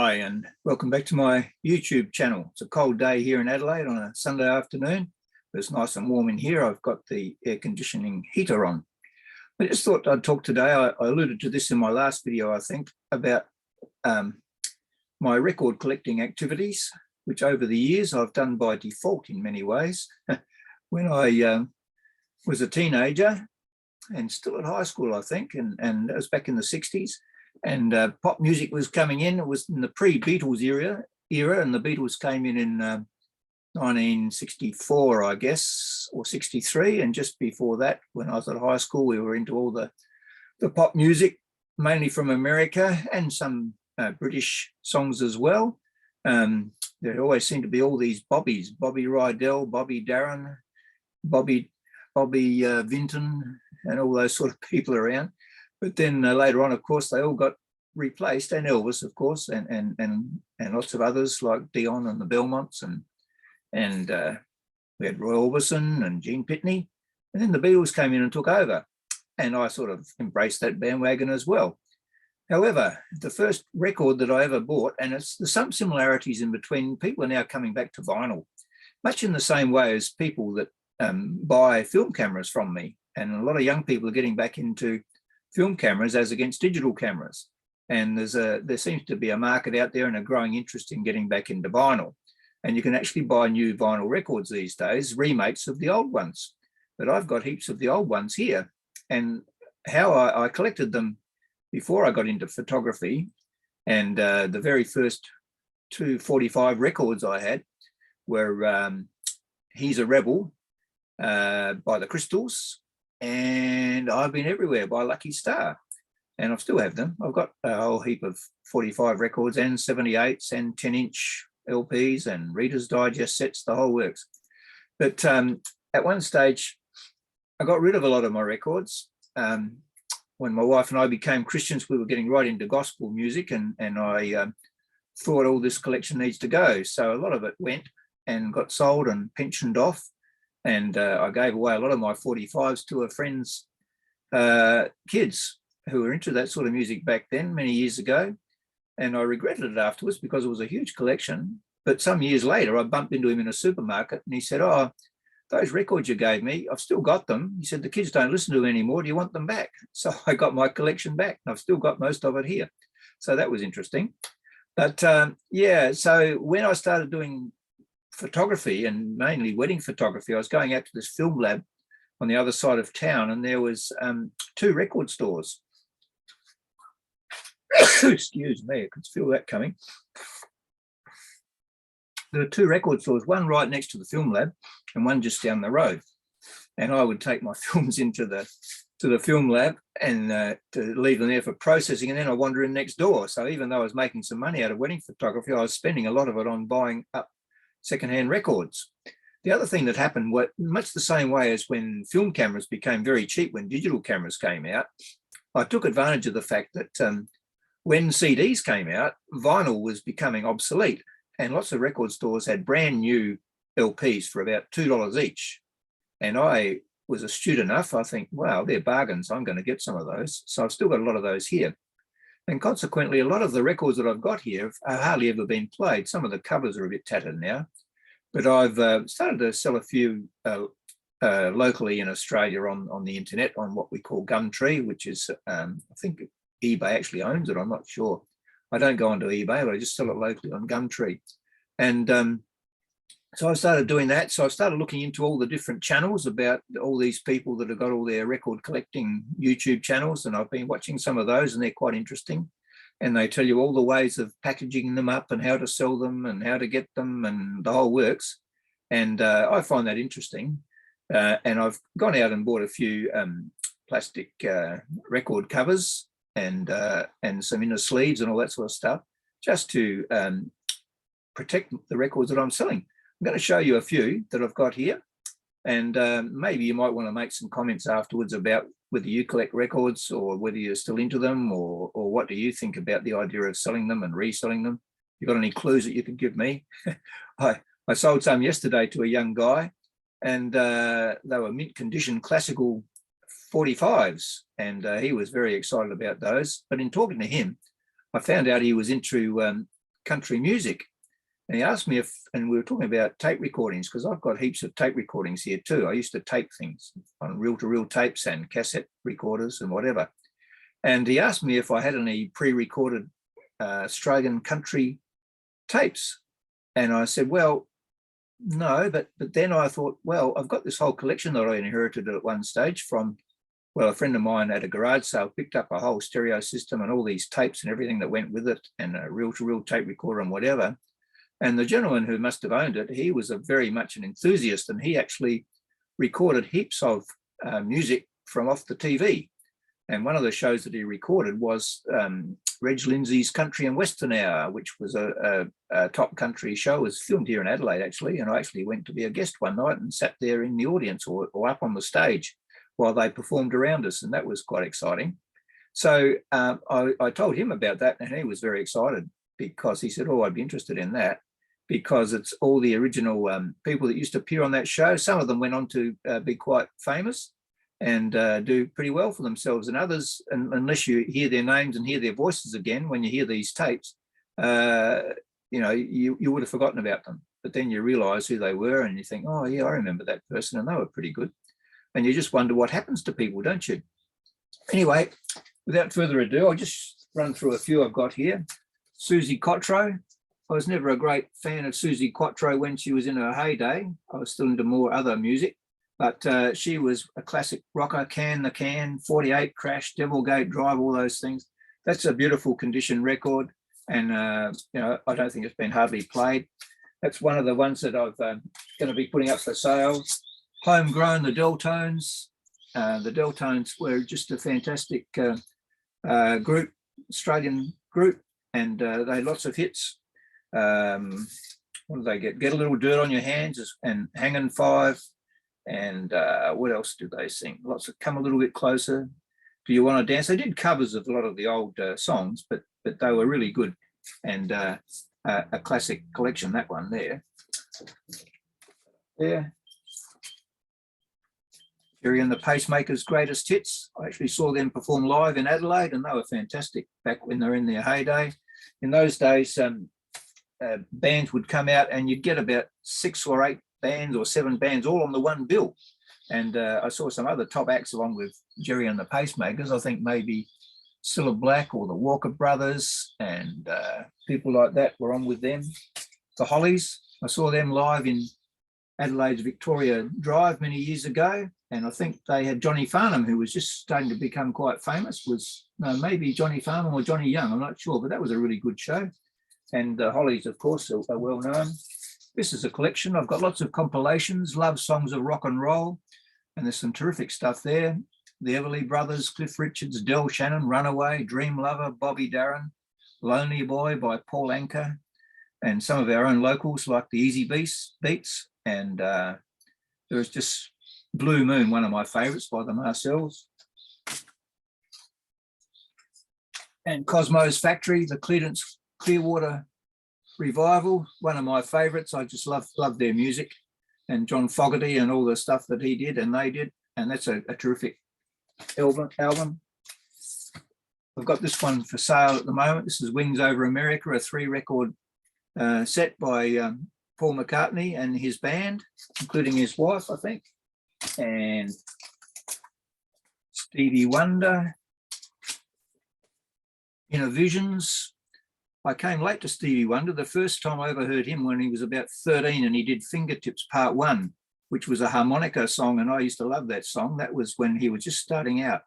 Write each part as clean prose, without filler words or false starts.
Hi, and welcome back to my YouTube channel. It's a cold day here in Adelaide on a Sunday afternoon. It's nice and warm in here. I've got the air conditioning heater on. I just thought I'd talk today. I alluded to this in my last video, I think, about my record collecting activities, which over the years I've done by default in many ways. When I was a teenager and still at high school, I think, and that was back in the 60s. And pop music was coming in. It was in the pre-Beatles era, and the Beatles came in 1964, I guess, or 63. And just before that, when I was at high school, we were into all the pop music, mainly from America, and some British songs as well. There always seemed to be all these Bobbies: Bobby Rydell, Bobby Darin, Bobby Vinton, and all those sort of people around. But then later on, of course, they all got replaced, and Elvis, of course, and lots of others like Dion and the Belmonts, and we had Roy Orbison and Gene Pitney, and then the Beatles came in and took over, and I sort of embraced that bandwagon as well. However, the first record that I ever bought, and there's some similarities in between, people are now coming back to vinyl, much in the same way as people that buy film cameras from me, and a lot of young people are getting back into film cameras as against digital cameras. And there seems to be a market out there and a growing interest in getting back into vinyl. And you can actually buy new vinyl records these days, remakes of the old ones. But I've got heaps of the old ones here. And how I collected them before I got into photography, and the very first 245 records I had were He's a Rebel by the Crystals, and I've Been Everywhere by Lucky Star, and I still have them. I've got a whole heap of 45 records and 78s and 10-inch LPs and Reader's Digest sets, the whole works. But at one stage, I got rid of a lot of my records. When my wife and I became Christians, we were getting right into gospel music, and I thought all this collection needs to go. So a lot of it went and got sold and pensioned off. And I gave away a lot of my 45s to a friend's kids who were into that sort of music back then, many years ago. And I regretted it afterwards because it was a huge collection. But some years later, I bumped into him in a supermarket, and he said, "Oh, those records you gave me, I've still got them." He said, "The kids don't listen to them anymore. Do you want them back?" So I got my collection back, and I've still got most of it here. So that was interesting. But yeah, so when I started doing photography, and mainly wedding photography, I was going out to this film lab on the other side of town, and there was 2 record stores. Excuse me, I could feel that coming. There were 2 record stores, one right next to the film lab and one just down the road. And I would take my films into the film lab and to leave them there for processing, and then I wander in next door. So even though I was making some money out of wedding photography, I was spending a lot of it on buying up secondhand records. The other thing that happened, much the same way as when film cameras became very cheap when digital cameras came out, I took advantage of the fact that when CDs came out, vinyl was becoming obsolete, and lots of record stores had brand new LPs for about $2 each. And I was astute enough, I think, wow, they're bargains, I'm going to get some of those. So I've still got a lot of those here. And consequently, a lot of the records that I've got here have hardly ever been played. Some of the covers are a bit tattered now, but I've started to sell a few locally in Australia on the internet on what we call Gumtree, which is, I think eBay actually owns it, I'm not sure. I don't go onto eBay, but I just sell it locally on Gumtree. And so I started doing that. So I started looking into all the different channels about all these people that have got all their record collecting YouTube channels, and I've been watching some of those, and they're quite interesting. And they tell you all the ways of packaging them up and how to sell them and how to get them and the whole works. And I find that interesting. And I've gone out and bought a few plastic record covers and some inner sleeves and all that sort of stuff, just to protect the records that I'm selling. I'm going to show you a few that I've got here, and maybe you might want to make some comments afterwards about whether you collect records or whether you're still into them, or what do you think about the idea of selling them and reselling them. You got any clues that you can give me? I sold some yesterday to a young guy, and they were mint condition classical 45s, and he was very excited about those. But in talking to him, I found out he was into country music. And he asked me if, and we were talking about tape recordings, because I've got heaps of tape recordings here too. I used to tape things on reel-to-reel tapes and cassette recorders and whatever. And he asked me if I had any pre-recorded Australian country tapes. And I said, well, no, but then I thought, well, I've got this whole collection that I inherited at one stage from, well, a friend of mine at a garage sale picked up a whole stereo system and all these tapes and everything that went with it, and a reel-to-reel tape recorder and whatever. And the gentleman who must have owned it, he was very much an enthusiast, and he actually recorded heaps of music from off the TV. And one of the shows that he recorded was Reg Lindsay's Country and Western Hour, which was a top country show. It was filmed here in Adelaide, actually. And I actually went to be a guest one night and sat there in the audience or up on the stage while they performed around us. And that was quite exciting. So I told him about that, and he was very excited, because he said, oh, I'd be interested in that, because it's all the original people that used to appear on that show. Some of them went on to be quite famous and do pretty well for themselves, and others, unless you hear their names and hear their voices again when you hear these tapes, you know, you would have forgotten about them. But then you realise who they were, and you think, oh yeah, I remember that person, and they were pretty good. And you just wonder what happens to people, don't you? Anyway, without further ado, I'll just run through a few I've got here. Susie Quatro. I was never a great fan of Susie Quatro when she was in her heyday. I was still into more other music. But she was a classic rocker, Can the Can, 48, Crash, Devil Gate Drive, all those things. That's a beautiful condition record. And, you know, I don't think it's been hardly played. That's one of the ones that I've going to be putting up for sale. Homegrown, the Deltons. The Deltons were just a fantastic group, Australian group, and they had lots of hits. What do they get? Get a Little Dirt on Your Hands and Hanging Five. And what else did they sing? Lots of Come a Little Bit Closer. Do You Want to Dance? They did covers of a lot of the old songs, but they were really good, and a classic collection, that one there. Yeah. Jerry and the Pacemakers' greatest hits. I actually saw them perform live in Adelaide, and they were fantastic back when they were in their heyday. In those days, bands would come out and you'd get about 6 or 8 bands or 7 bands all on the one bill. And I saw some other top acts along with Jerry and the Pacemakers. I think maybe Cilla Black or the Walker Brothers and people like that were on with them. The Hollies, I saw them live in Adelaide's Victoria Drive many years ago. And I think they had Johnny Farnham, who was just starting to become quite famous. Maybe Johnny Farnham or Johnny Young, I'm not sure, but that was a really good show. And the Hollies, of course, are well known. This is a collection. I've got lots of compilations, love songs of rock and roll, and there's some terrific stuff there. The Everly Brothers, Cliff Richards, Del Shannon, Runaway, Dream Lover, Bobby Darin, Lonely Boy by Paul Anka, and some of our own locals like the Easy Beats. And there was just Blue Moon, one of my favourites by the Marcells. And Cosmo's Factory, the Creedence Clearwater Revival, one of my favourites. I just love their music, and John Fogerty and all the stuff that he did and they did, and that's a terrific album. I've got this one for sale at the moment. This is Wings Over America, a 3-record set by Paul McCartney and his band, including his wife, I think, and Stevie Wonder, Inner Visions. I came late to Stevie Wonder. The first time I ever heard him when he was about 13, and he did Fingertips Part 1, which was a harmonica song, and I used to love that song. That was when he was just starting out.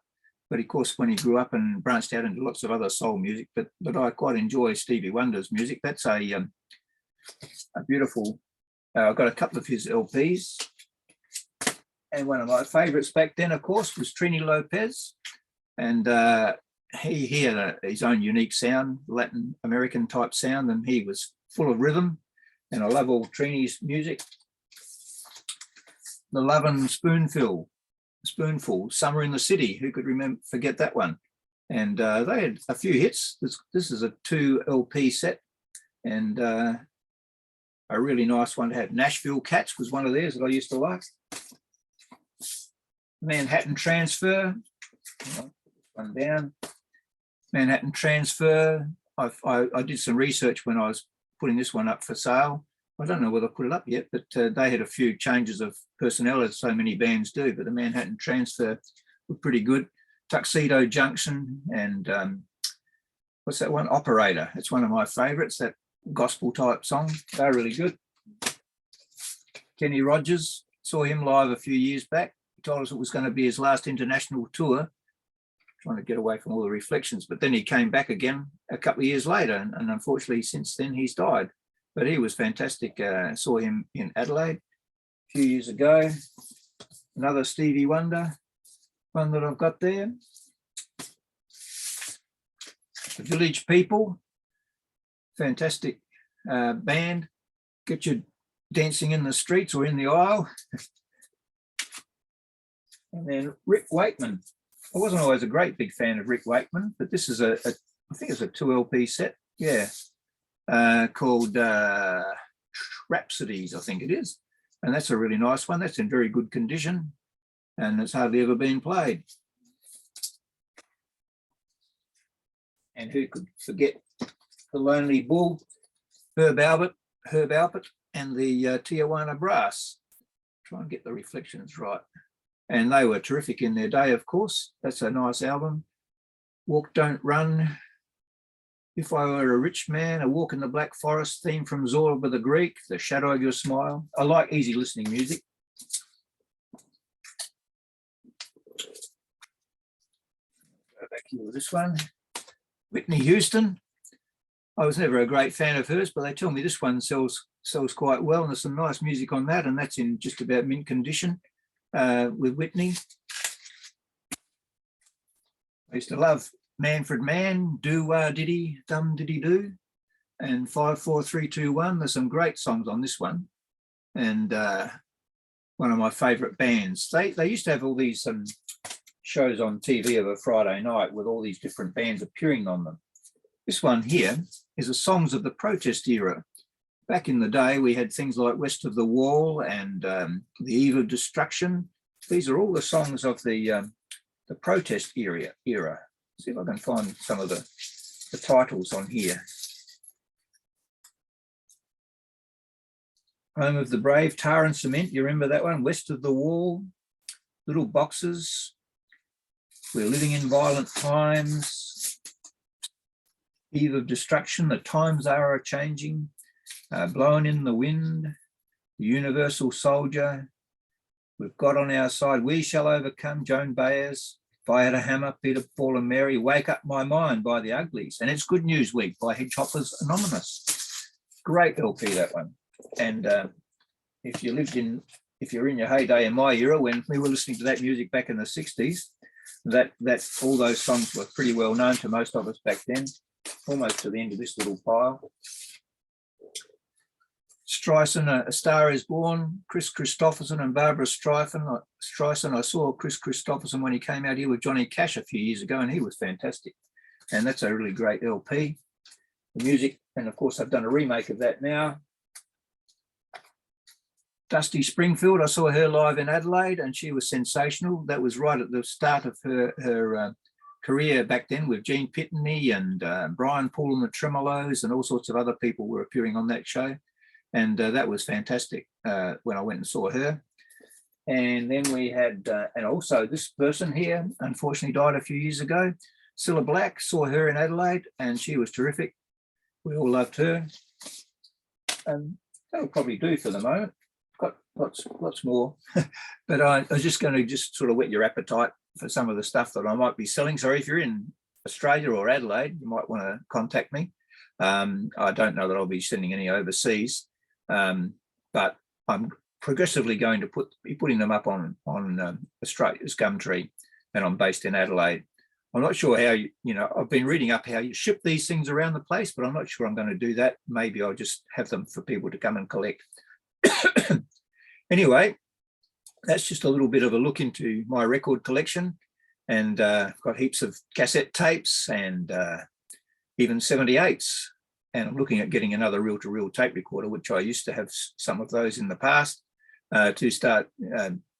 But of course, when he grew up and branched out into lots of other soul music, but I quite enjoy Stevie Wonder's music. That's a beautiful, I've got a couple of his LPs. And one of my favourites back then, of course, was Trini Lopez. And he had his own unique sound, Latin American type sound, and he was full of rhythm. And I love all Trini's music. The Lovin' Spoonful, Summer in the City. Who could forget that one? And they had a few hits. This is a 2 LP set, and a really nice one to have. Nashville Cats was one of theirs that I used to like. Manhattan Transfer, one down. Manhattan Transfer. I did some research when I was putting this one up for sale. I don't know whether I put it up yet, but they had a few changes of personnel, as so many bands do, but the Manhattan Transfer were pretty good. Tuxedo Junction and what's that one? Operator. It's one of my favourites, that gospel type song. They're really good. Kenny Rogers, saw him live a few years back. He told us it was going to be his last international tour, trying to get away from all the reflections. But then he came back again a couple of years later, and unfortunately since then he's died. But he was fantastic. Saw him in Adelaide a few years ago. Another Stevie Wonder one that I've got there. The Village People, fantastic band. Get you dancing in the streets or in the aisle. And then Rick Wakeman. I wasn't always a great big fan of Rick Wakeman, but this is I think it's a 2 LP set, yeah, called Rhapsodies, I think it is. And that's a really nice one. That's in very good condition, and it's hardly ever been played. And who could forget the Lonely Bull, Herb Albert, and the Tijuana Brass. Try and get the reflections right. And they were terrific in their day, of course. That's a nice album. Walk, Don't Run, If I Were a Rich Man, A Walk in the Black Forest, theme from Zorba the Greek, The Shadow of Your Smile. I like easy listening music. Go back here with this one. Whitney Houston. I was never a great fan of hers, but they tell me this one sells quite well, and there's some nice music on that, and that's in just about mint condition with Whitney. I used to love Manfred Mann, Do Diddy, Dum Diddy Do, and 54321. There's some great songs on this one, and one of my favourite bands. They used to have all these shows on TV of a Friday night with all these different bands appearing on them. This one here is the songs of the protest era. Back in the day, we had things like West of the Wall and The Eve of Destruction. These are all the songs of the protest era. See if I can find some of the titles on here. Home of the Brave, Tar and Cement, you remember that one? West of the Wall, Little Boxes, We're Living in Violent Times, Eve of Destruction, The Times Are Changing, Blowing in the Wind, The Universal Soldier, We've Got on Our Side, We Shall Overcome, Joan Baez, If I Had a Hammer, Peter, Paul and Mary, Wake Up My Mind by the Uglies, and It's Good News Week by Hedgehoppers Anonymous. Great LP, that one. And if you're in your heyday in my era, when we were listening to that music back in the 60s, that all those songs were pretty well known to most of us back then, almost to the end of this little pile. Streisand, A Star Is Born, Chris Christopherson and Barbara Streisand. I saw Chris Christopherson when he came out here with Johnny Cash a few years ago, and he was fantastic. And that's a really great LP. The music, and of course I've done a remake of that now. Dusty Springfield, I saw her live in Adelaide, and she was sensational. That was right at the start of her career back then, with Gene Pitney and Brian Paul and the Tremolos, and all sorts of other people were appearing on that show. And that was fantastic when I went and saw her. And then we had, and also this person here, unfortunately died a few years ago, Cilla Black, saw her in Adelaide, and she was terrific. We all loved her. And that'll probably do for the moment. Got lots more, but I was just going to sort of whet your appetite for some of the stuff that I might be selling. So if you're in Australia or Adelaide, you might want to contact me. I don't know that I'll be sending any overseas, but I'm progressively going to be putting them up on Australia's Gumtree, and I'm based in Adelaide. I'm not sure how I've been reading up how you ship these things around the place, but I'm not sure I'm going to do that. Maybe I'll just have them for people to come and collect. Anyway, that's just a little bit of a look into my record collection, and I've got heaps of cassette tapes and even 78s, and I'm looking at getting another reel-to-reel tape recorder, which I used to have some of those in the past, to start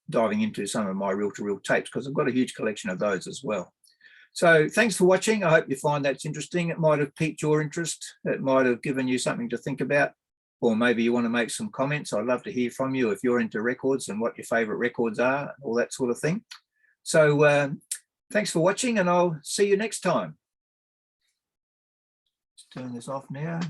diving into some of my reel-to-reel tapes, because I've got a huge collection of those as well. So thanks for watching. I hope you find that's interesting. It might have piqued your interest. It might have given you something to think about, or maybe you want to make some comments. I'd love to hear from you if you're into records and what your favorite records are, all that sort of thing. So thanks for watching, and I'll see you next time. Let's turn this off now.